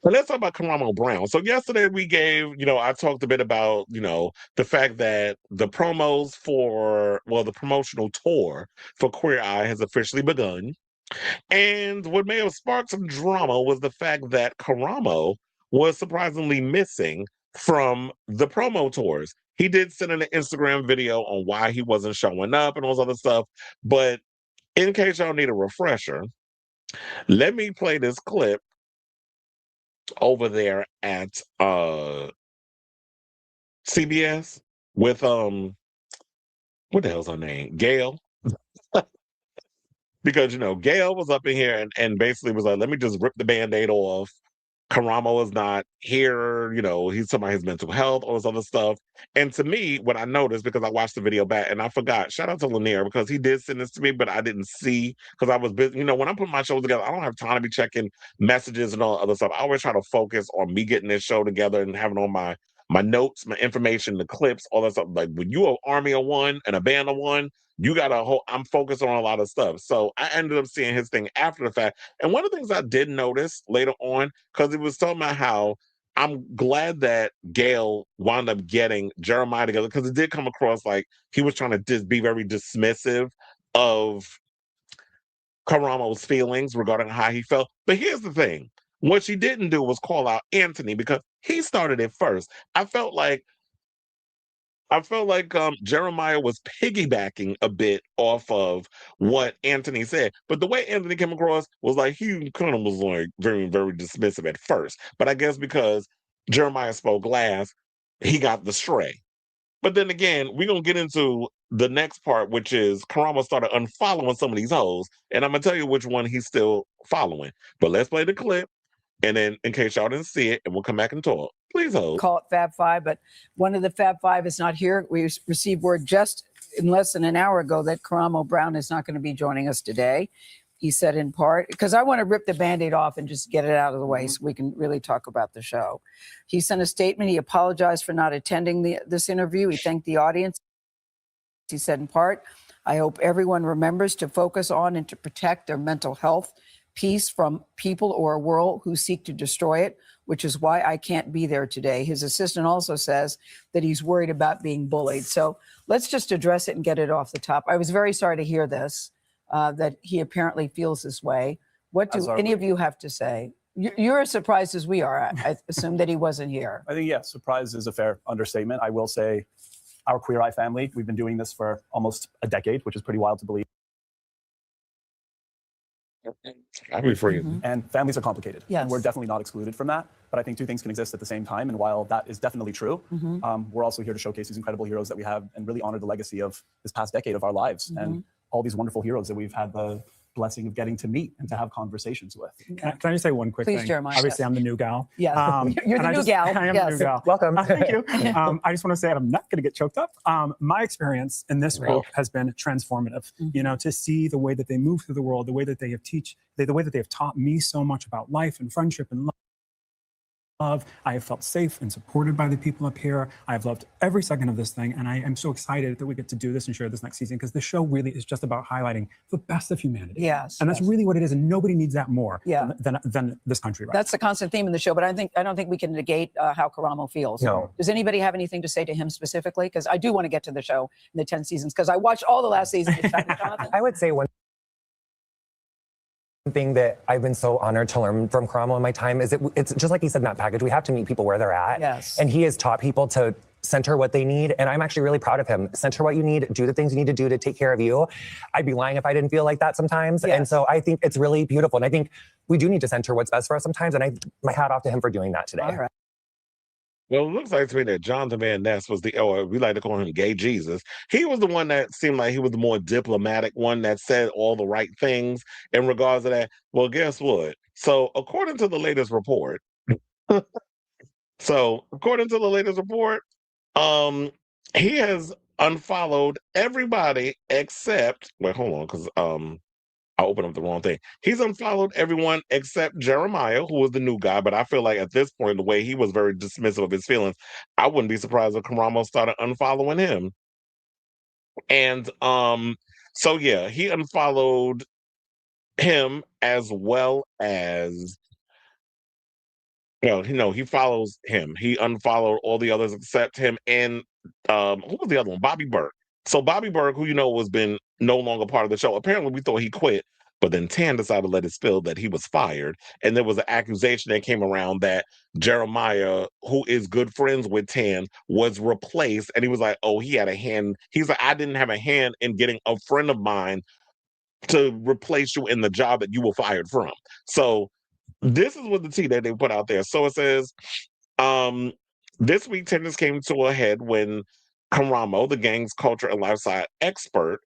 But let's talk about Karamo Brown. So yesterday we gave, I talked a bit about, the fact that the promos for, well, the promotional tour for Queer Eye has officially begun. And what may have sparked some drama was the fact that Karamo was surprisingly missing from the promo tours. He did send in an Instagram video on why he wasn't showing up and all this other stuff. But in case y'all need a refresher, let me play this clip over there at CBS with what the hell's her name? Gail. Because Gail was up in here and basically was like, let me just rip the band-aid off. Karamo is not here, he's talking about his mental health, all this other stuff. And to me, what I noticed, because I watched the video back and I forgot, shout out to Lanier, because he did send this to me, but I didn't see because I was busy. When I put my show together, I don't have time to be checking messages and all other stuff. I always try to focus on me getting this show together and having all my notes, my information, the clips, all that stuff. Like when you are army of one and a band of one, you got a whole, I'm focused on a lot of stuff. So I ended up seeing his thing after the fact. And one of the things I did notice later on, because it was talking about how I'm glad that Gail wound up getting Jeremiah together, because it did come across like he was trying to just be very dismissive of Karamo's feelings regarding how he felt. But here's the thing. What she didn't do was call out Anthony because he started it first. I felt like Jeremiah was piggybacking a bit off of what Anthony said. But the way Anthony came across was like he kind of was like very, very dismissive at first. But I guess because Jeremiah spoke last, he got the stray. But then again, we're going to get into the next part, which is Karama started unfollowing some of these hoes. And I'm going to tell you which one he's still following. But let's play the clip. And then, in case y'all didn't see it, and we'll come back and talk. Please hold. Call it Fab Five, but one of the Fab Five is not here. We received word just in less than an hour ago that Karamo Brown is not going to be joining us today. He said in part, because I want to rip the Band-Aid off and just get it out of the way so we can really talk about the show. He sent a statement. He apologized for not attending this interview. He thanked the audience. He said in part, I hope everyone remembers to focus on and to protect their mental health, peace from people or a world who seek to destroy it, which is why I can't be there today. His assistant also says that he's worried about being bullied. So let's just address it and get it off the top. I was very sorry to hear this, that he apparently feels this way. What do any of you have to say? You're as surprised as we are, I assume, that he wasn't here. I think, yeah, surprise is a fair understatement. I will say our Queer Eye family, we've been doing this for almost a decade, which is pretty wild to believe. I'll be free. And families are complicated. Yes. And we're definitely not excluded from that. But I think two things can exist at the same time. And while that is definitely true, we're also here to showcase these incredible heroes that we have and really honor the legacy of this past decade of our lives and all these wonderful heroes that we've had the blessing of getting to meet and to have conversations with. Can I just say one quick thing? Jeremiah. Obviously, I'm the new gal. Yeah, you're the new gal. I am the new gal. Welcome. Thank you. I just want to say I'm not going to get choked up. My experience in this book has been transformative. To see the way that they move through the world, the way that they have the way that they have taught me so much about life and friendship and love. I have felt safe and supported by the people up here. I've loved every second of this thing, and I am so excited that we get to do this and share this next season, because the show really is just about highlighting the best of humanity. Yes, and that's really what it is, and nobody needs that more than this country. Right? That's the constant theme in the show, but I don't think we can negate how Karamo feels. No. Does anybody have anything to say to him specifically? Because I do want to get to the show in the 10 seasons, because I watched all the last season. I would say one thing that I've been so honored to learn from Karamo in my time is it's just like he said in that package, we have to meet people where they're at. Yes. And he has taught people to center what they need. And I'm actually really proud of him. Center what you need, do the things you need to do to take care of you. I'd be lying if I didn't feel like that sometimes. Yes. And so I think it's really beautiful. And I think we do need to center what's best for us sometimes. And my hat off to him for doing that today. All right. Well, it looks like to me that Jonathan Van Ness was or we like to call him Gay Jesus. He was the one that seemed like he was the more diplomatic one that said all the right things in regards to that. Well, guess what? So, according to the latest report, he has unfollowed everybody except, wait, hold on, because I opened up the wrong thing. He's unfollowed everyone except Jeremiah, who was the new guy. But I feel like at this point, the way he was very dismissive of his feelings, I wouldn't be surprised if Karamo started unfollowing him. And so yeah, he unfollowed him as well as he follows him. He unfollowed all the others except him and who was the other one? Bobby Burke. So Bobby Burke, who was been no longer part of the show. Apparently, we thought he quit, but then Tan decided to let it spill that he was fired, and there was an accusation that came around that Jeremiah, who is good friends with Tan, was replaced, and he was like, "Oh, he had a hand." He's like, "I didn't have a hand in getting a friend of mine to replace you in the job that you were fired from." So this is what the tea that they put out there. So it says, um, this week tensions came to a head when Karamo, the gang's culture and lifestyle expert,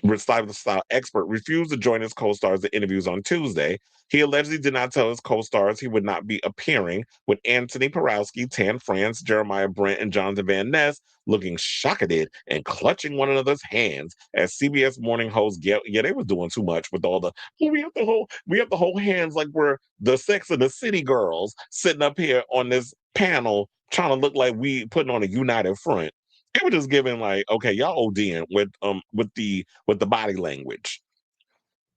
refused to join his co-stars in interviews on Tuesday. He allegedly did not tell his co-stars he would not be appearing, with Anthony Porowski, Tan France, Jeremiah Brent, and Jonathan Van Ness looking shocked and clutching one another's hands as CBS morning hosts they were doing too much with all the we have to hold hands like we're the Sex and the City girls sitting up here on this panel trying to look like we putting on a united front. They were just giving like, okay, y'all ODing with the body language.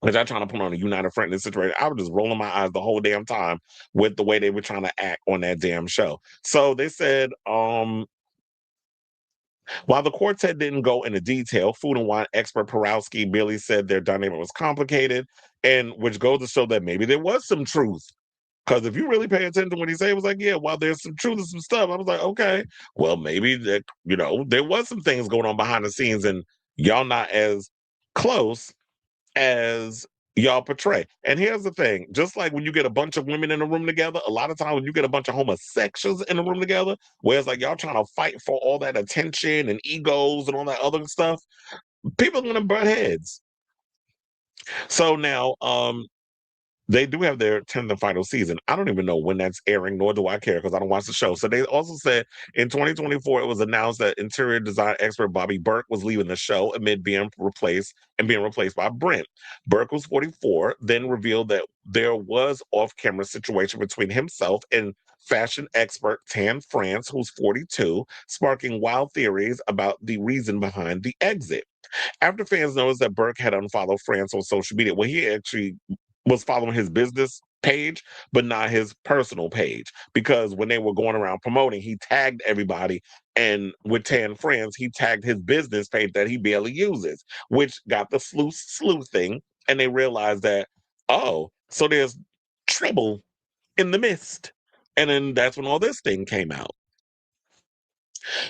Because I'm trying to put on a united front in this situation. I was just rolling my eyes the whole damn time with the way they were trying to act on that damn show. So they said, while the quartet didn't go into detail, food and wine expert Porowski merely said their dynamic was complicated, and which goes to show that maybe there was some truth. Because if you really pay attention to what he said, it was like, yeah, while there's some truth and some stuff, I was like, okay, well, maybe that, there was some things going on behind the scenes and y'all not as close as y'all portray. And here's the thing, just like when you get a bunch of women in a room together, a lot of times when you get a bunch of homosexuals in a room together, where it's like y'all trying to fight for all that attention and egos and all that other stuff, people are gonna butt heads. So now, they do have their 10th and final season. I don't even know when that's airing, nor do I care because I don't watch the show. So they also said in 2024, it was announced that interior design expert Bobby Burke was leaving the show amid being replaced by Brent. Burke was 44, then revealed that there was off-camera situation between himself and fashion expert Tan France, who's 42, sparking wild theories about the reason behind the exit. After fans noticed that Burke had unfollowed France on social media, well, he actually was following his business page, but not his personal page. Because when they were going around promoting, he tagged everybody. And with Tan France, he tagged his business page that he barely uses, which got the sleuthing. And they realized that, oh, so there's trouble in the mist. And then that's when all this thing came out.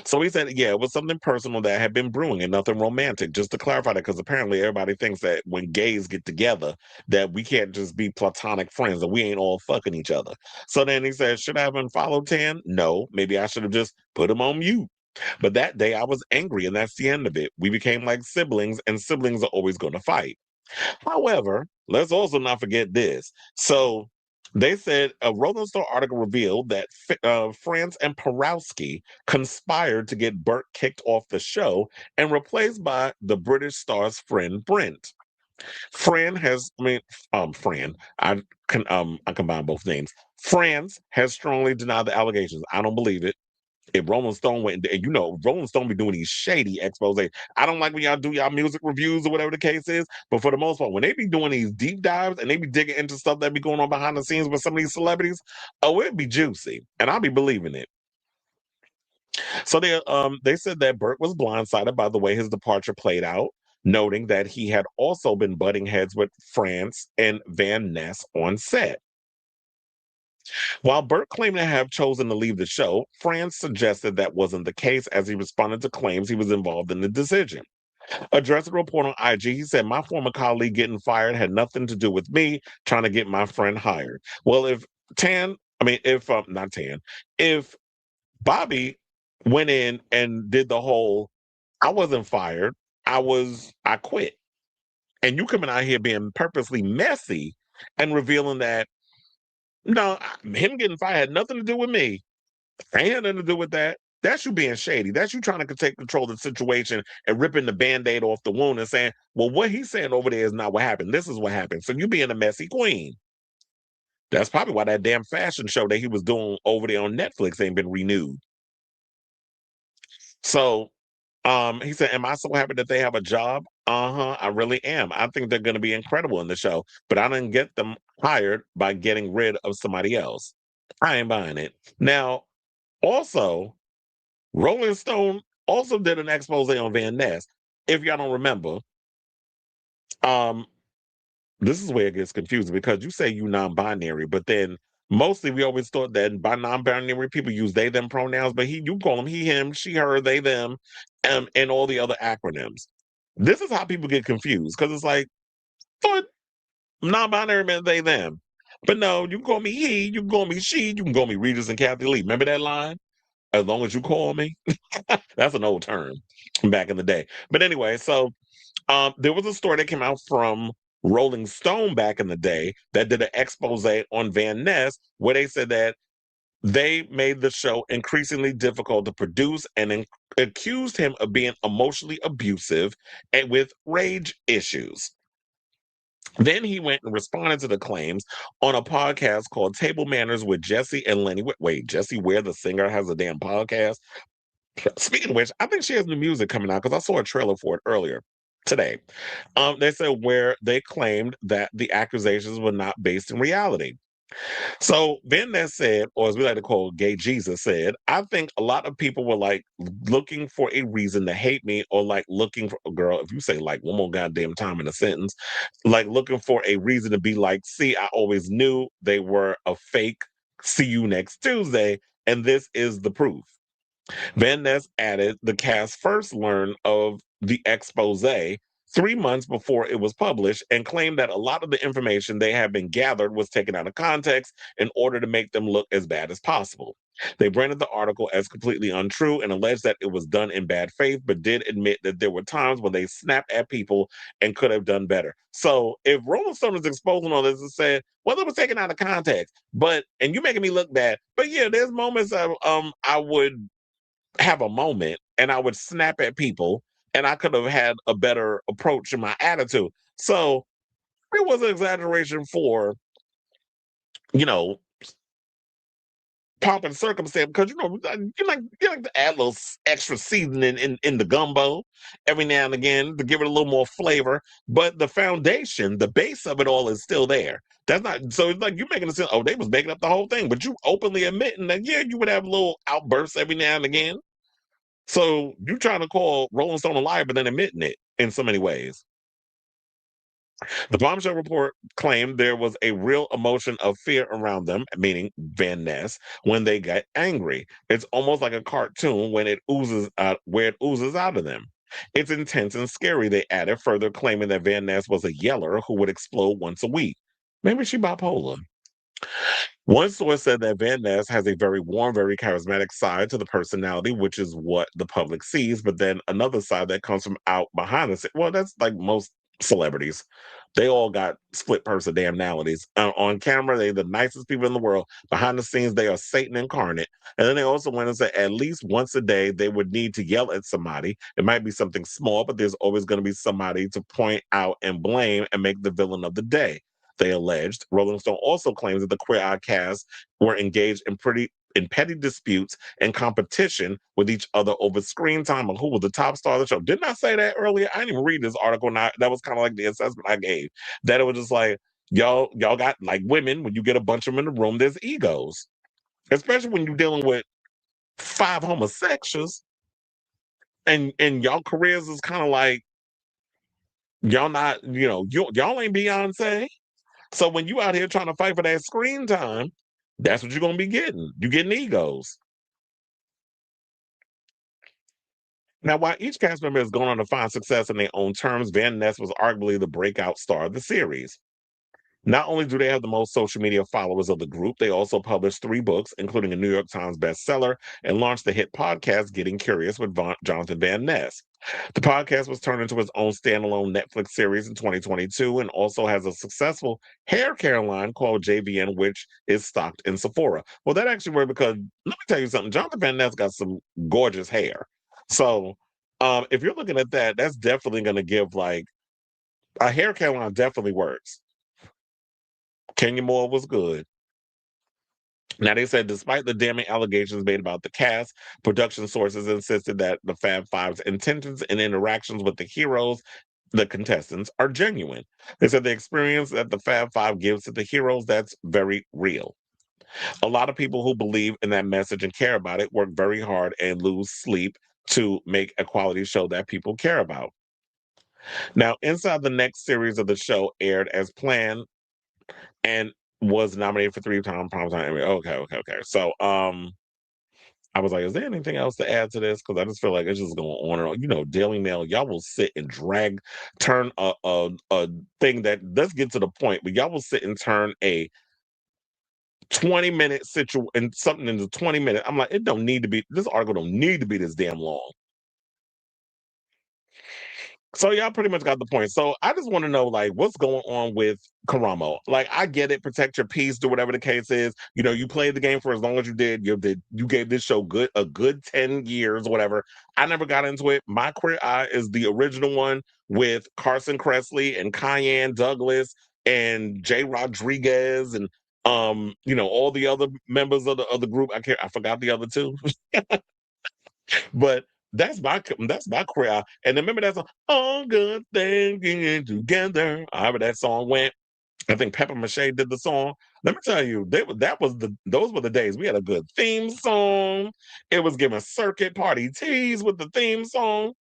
So he said, yeah, it was something personal that had been brewing and nothing romantic. Just to clarify that, because apparently everybody thinks that when gays get together, that we can't just be platonic friends and we ain't all fucking each other. So then he said, should I have unfollowed Tan? No, maybe I should have just put him on mute. But that day I was angry, and that's the end of it. We became like siblings, and siblings are always going to fight. However, let's also not forget this. So they said a Rolling Stone article revealed that France and Porowski conspired to get Burke kicked off the show and replaced by the British star's friend Brent. I combine both names. France has strongly denied the allegations. I don't believe it. If Rolling Stone went, and Rolling Stone be doing these shady exposes. I don't like when y'all do y'all music reviews or whatever the case is, but for the most part, when they be doing these deep dives and they be digging into stuff that be going on behind the scenes with some of these celebrities, oh, it'd be juicy, and I'll be believing it. So they said that Burke was blindsided by the way his departure played out, noting that he had also been butting heads with France and Van Ness on set. While Burke claimed to have chosen to leave the show, France suggested that wasn't the case as he responded to claims he was involved in the decision. Addressing a report on IG, he said, my former colleague getting fired had nothing to do with me trying to get my friend hired. Well, if Bobby went in and did the whole, I wasn't fired, I quit. And you coming out here being purposely messy and revealing that, no, him getting fired had nothing to do with me. I ain't had nothing to do with that. That's you being shady. That's you trying to take control of the situation and ripping the Band-Aid off the wound and saying, well, what he's saying over there is not what happened. This is what happened. So you being a messy queen. That's probably why that damn fashion show that he was doing over there on Netflix ain't been renewed. So he said, am I so happy that they have a job? I really am. I think they're going to be incredible in the show, but I didn't get them hired by getting rid of somebody else. I ain't buying it. Now, also, Rolling Stone also did an expose on Van Ness. If y'all don't remember, um, this is where it gets confusing because you say you non-binary, but then mostly we always thought that by non-binary people use they them pronouns, but you call them he, him, she, her, they, them, and all the other acronyms. This is how people get confused because it's like, but non-binary meant they them. But no, you can call me he, you can call me she, you can call me Regis and Kathy Lee. Remember that line? As long as you call me. That's an old term from back in the day. But anyway, so there was a story that came out from Rolling Stone back in the day that did an expose on Van Ness where they said that they made the show increasingly difficult to produce and accused him of being emotionally abusive and with rage issues. Then he went and responded to the claims on a podcast called Table Manners with Jesse and Lenny. Wait, Jesse Ware, the singer, has a damn podcast? Speaking of which, I think she has new music coming out because I saw a trailer for it earlier today. They said where they claimed that the accusations were not based in reality. So Van Ness said, or as we like to call Gay Jesus said, I think a lot of people were like looking for a reason to hate me or like looking for a girl. If you say like one more goddamn time in a sentence, like looking for a reason to be like, see, I always knew they were a fake. See you next Tuesday. And this is the proof. Van Ness added the cast first learned of the expose 3 months before it was published and claimed that a lot of the information they had been gathered was taken out of context in order to make them look as bad as possible. They branded the article as completely untrue and alleged that it was done in bad faith, but did admit that there were times when they snapped at people and could have done better. So if Rolling Stone is exposing all this and said, well, it was taken out of context, and you making me look bad. But yeah, there's moments I would have a moment and I would snap at people and I could have had a better approach in my attitude. So it was an exaggeration for, you know, pomp and circumstance because you like to add a little extra seasoning in the gumbo every now and again to give it a little more flavor. But the foundation, the base of it all is still there. That's not so it's like you're making it sound, oh, they was making up the whole thing, but you openly admitting that yeah, you would have little outbursts every now and again. So you trying to call Rolling Stone a liar, but then admitting it in so many ways. The bombshell report claimed there was a real emotion of fear around them, meaning Van Ness, when they got angry. It's almost like a cartoon when it oozes out, where it oozes out of them. It's intense and scary, they added, further claiming that Van Ness was a yeller who would explode once a week. Maybe she bipolar. One source said that Van Ness has a very warm, very charismatic side to the personality, which is what the public sees, but then another side that comes from out behind the scenes. Well, that's like most celebrities. They all got split personalities. On camera, they're the nicest people in the world. Behind the scenes, they are Satan incarnate. And then they also went and said at least once a day, they would need to yell at somebody. It might be something small, but there's always going to be somebody to point out and blame and make the villain of the day. They alleged. Rolling Stone also claims that the Queer Eye cast were engaged in petty disputes and competition with each other over screen time and who was the top star of the show. Didn't I say that earlier? I didn't even read this article. That was kind of like the assessment I gave. That it was just like, y'all got like women, when you get a bunch of them in the room, there's egos. Especially when you're dealing with 5 homosexuals and y'all careers is kind of like y'all not, y'all ain't Beyonce. So when you out here trying to fight for that screen time, that's what you're going to be getting. You're getting egos. Now, while each cast member has gone on to find success in their own terms, Van Ness was arguably the breakout star of the series. Not only do they have the most social media followers of the group, they also published 3 books, including a New York Times bestseller, and launched the hit podcast Getting Curious with Jonathan Van Ness. The podcast was turned into its own standalone Netflix series in 2022 and also has a successful hair care line called JVN, which is stocked in Sephora. Well, that actually worked because, let me tell you something, Jonathan Van Ness got some gorgeous hair. So if you're looking at that, that's definitely going to give like, a hair care line definitely works. Kenya Moore was good. Now, they said despite the damning allegations made about the cast, production sources insisted that the Fab Five's intentions and interactions with the heroes, the contestants, are genuine. They said the experience that the Fab Five gives to the heroes, that's very real. A lot of people who believe in that message and care about it work very hard and lose sleep to make a quality show that people care about. Now, Inside the next series of the show aired as planned and was nominated for 3-time primetime Emmy. Okay. So, I was like, is there anything else to add to this? Because I just feel like it's just going on and on. You know, Daily Mail, y'all will sit and turn a thing that, let's get to the point, but y'all will sit and turn a 20-minute and something into 20 minutes. I'm like, this article don't need to be this damn long. So y'all pretty much got the point. So I just want to know, like, what's going on with Karamo? Like, I get it, protect your peace, do whatever the case is. You know, you played the game for as long as you did. You gave this show a good 10 years, whatever. I never got into it. My Queer Eye is the original one with Carson Kressley and Kyan Douglas and Jay Rodriguez and all the other members of the group. I forgot the other two. But that's my Queer. And remember that song, All Good Things Getting Together. However that song went. I think Pepper Mache did the song. Let me tell you, those were the days. We had a good theme song. It was giving circuit party tease with the theme song.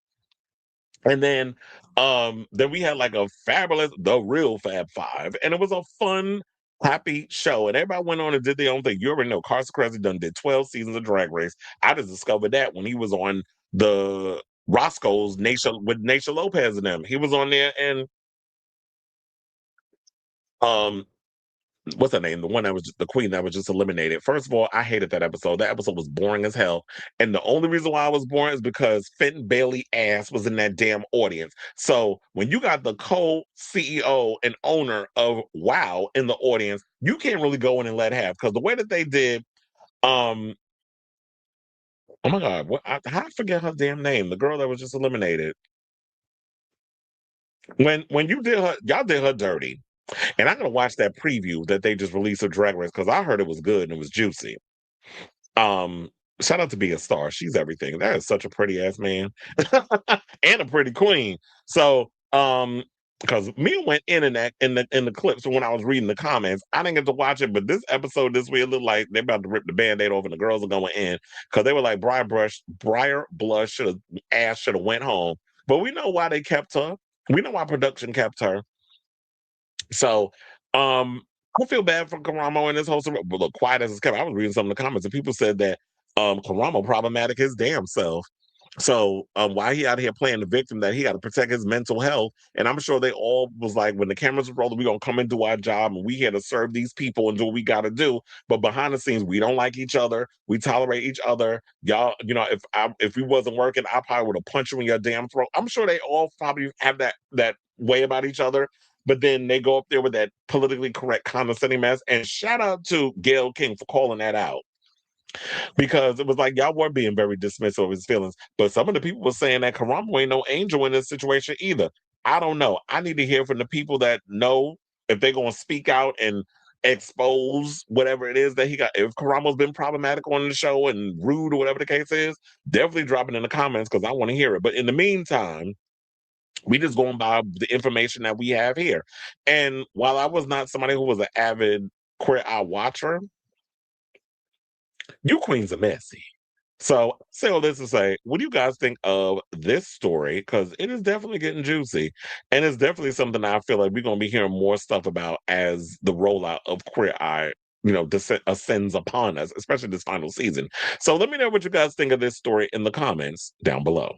And then we had like the real Fab Five. And it was a fun, happy show. And everybody went on and did their own thing. You already know Carson Kressley did 12 seasons of Drag Race. I just discovered that when he was on the Roscoe's with Naisha Lopez and them. He was on there, and what's her name? The one that was the queen that was just eliminated. First of all, I hated that episode. That episode was boring as hell. And the only reason why I was boring is because Fenton Bailey ass was in that damn audience. So when you got the co-CEO and owner of WOW in the audience, you can't really go in and let have, because the way that they did, oh my God, how I forget her damn name? The girl that was just eliminated. When you did her, y'all did her dirty. And I'm gonna watch that preview that they just released of Drag Race, because I heard it was good and it was juicy. Shout out to Be a Star. She's everything. That is such a pretty ass man. And a pretty queen. So because Mia went in the clips when I was reading the comments. I didn't get to watch it, but this episode this week, it looked like they're about to rip the band-aid off and the girls are going in, because they were like Briar Blush should have went home. But we know why they kept her. We know why production kept her. So, I feel bad for Karamo and this whole. But look, quiet as it's kept, I was reading some of the comments and people said that Karamo problematic his damn self. So, why he out here playing the victim, that he got to protect his mental health. And I'm sure they all was like, when the cameras are rolling, we gonna come and do our job, and we here to serve these people and do what we got to do. But behind the scenes, we don't like each other. We tolerate each other. Y'all, if we wasn't working, I probably would have punched you in your damn throat. I'm sure they all probably have that way about each other. But then they go up there with that politically correct condescending mess. And shout out to Gayle King for calling that out, because it was like y'all were being very dismissive of his feelings. But some of the people were saying that Karamo ain't no angel in this situation either. I don't know. I need to hear from the people that know if they're going to speak out and expose whatever it is that he got. If Karamo's been problematic on the show and rude or whatever the case is, definitely drop it in the comments, because I want to hear it. But in the meantime, we just going by the information that we have here. And while I was not somebody who was an avid Queer Eye watcher, you queens are messy. So say all this to say, what do you guys think of this story? Because it is definitely getting juicy. And it's definitely something I feel like we're going to be hearing more stuff about as the rollout of Queer Eye, ascends upon us, especially this final season. So let me know what you guys think of this story in the comments down below.